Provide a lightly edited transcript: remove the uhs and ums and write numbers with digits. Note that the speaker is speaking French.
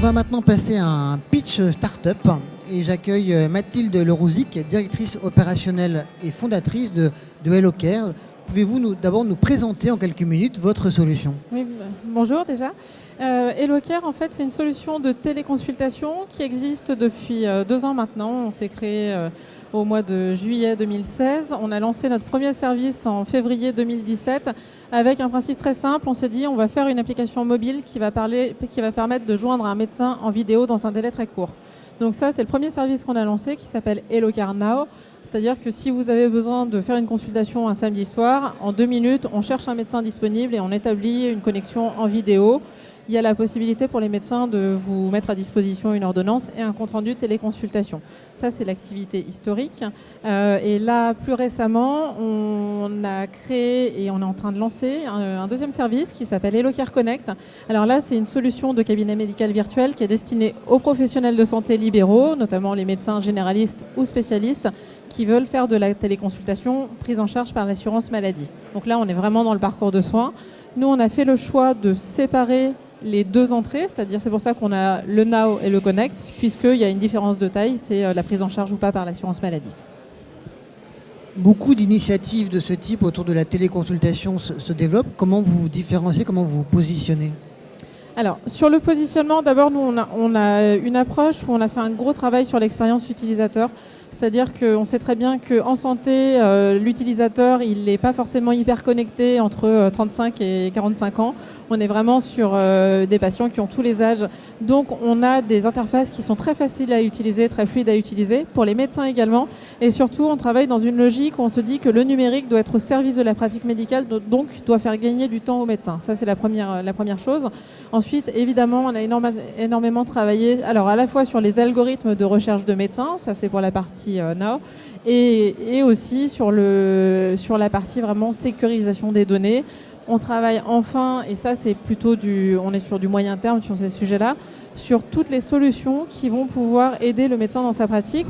va maintenant passer à un pitch start-up et j'accueille Mathilde Lerouzic, directrice opérationnelle et fondatrice de HelloCare. Pouvez-vous d'abord nous présenter en quelques minutes votre solution ? Oui, bonjour déjà. HelloCare, en fait, c'est une solution de téléconsultation qui existe depuis 2 ans maintenant. On s'est créé au mois de juillet 2016. On a lancé notre premier service en février 2017 avec un principe très simple. On s'est dit on va faire une application mobile qui va permettre de joindre un médecin en vidéo dans un délai très court. Donc ça, c'est le premier service qu'on a lancé qui s'appelle HelloCare Now. C'est-à-dire que si vous avez besoin de faire une consultation un samedi soir, en 2 minutes, on cherche un médecin disponible et on établit une connexion en vidéo. Il y a la possibilité pour les médecins de vous mettre à disposition une ordonnance et un compte-rendu téléconsultation. Ça, c'est l'activité historique. Et là, plus récemment, on a créé et on est en train de lancer un deuxième service qui s'appelle HelloCare Connect. Alors là, c'est une solution de cabinet médical virtuel qui est destinée aux professionnels de santé libéraux, notamment les médecins généralistes ou spécialistes, qui veulent faire de la téléconsultation prise en charge par l'assurance maladie. Donc là, on est vraiment dans le parcours de soins. Nous, on a fait le choix de séparer les 2 entrées, c'est-à-dire c'est pour ça qu'on a le Now et le Connect, puisqu'il y a une différence de taille, c'est la prise en charge ou pas par l'assurance maladie. Beaucoup d'initiatives de ce type autour de la téléconsultation se développent. Comment vous vous différenciez, comment vous vous positionnez ? Alors, sur le positionnement, d'abord, nous, on a une approche où on a fait un gros travail sur l'expérience utilisateur. C'est-à-dire qu'on sait très bien qu'en santé, l'utilisateur, il n'est pas forcément hyper connecté entre 35 et 45 ans. On est vraiment sur des patients qui ont tous les âges. Donc, on a des interfaces qui sont très faciles à utiliser, très fluides à utiliser, pour les médecins également. Et surtout, on travaille dans une logique où on se dit que le numérique doit être au service de la pratique médicale, donc doit faire gagner du temps aux médecins. Ça, c'est la première chose. Ensuite, évidemment, on a énormément travaillé, alors à la fois sur les algorithmes de recherche de médecins, ça c'est pour la partie Now, et aussi sur la partie vraiment sécurisation des données. On travaille enfin, et ça c'est plutôt on est sur du moyen terme sur ces sujets-là, sur toutes les solutions qui vont pouvoir aider le médecin dans sa pratique.